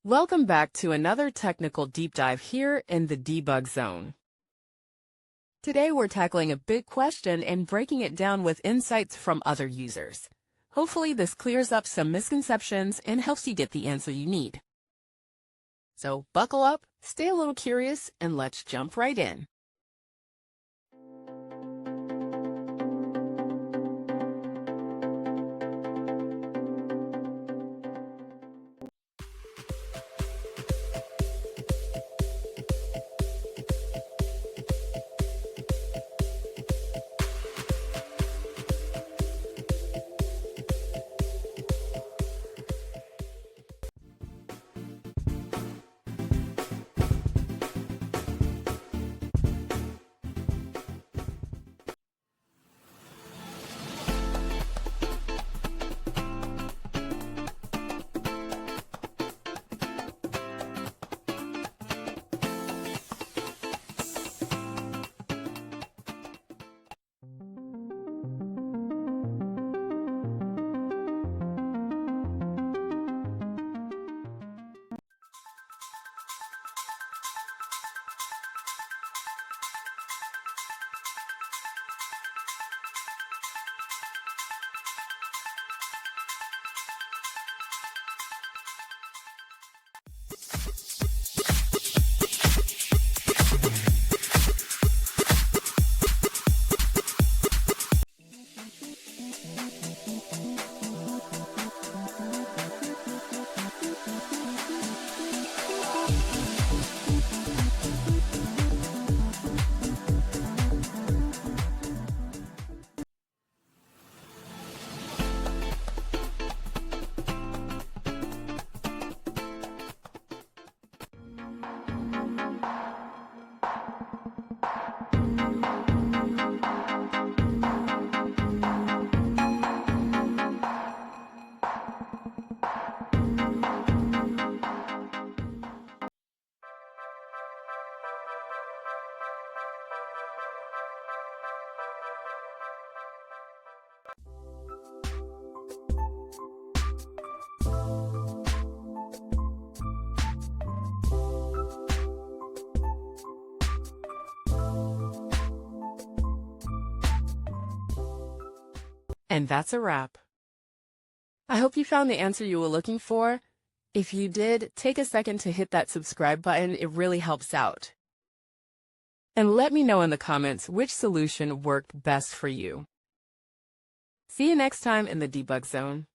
Welcome back to another technical deep dive here in the debug zone. Today we're tackling a big question and breaking it down with insights from other users. Hopefully this clears up some misconceptions and helps you get the answer you need. So buckle up, stay a little curious, and let's jump right in. And that's a wrap. I hope you found the answer you were looking for. If you did, take a second to hit that subscribe button. It really helps out. And let me know in the comments which solution worked best for you. See you next time in the debug zone.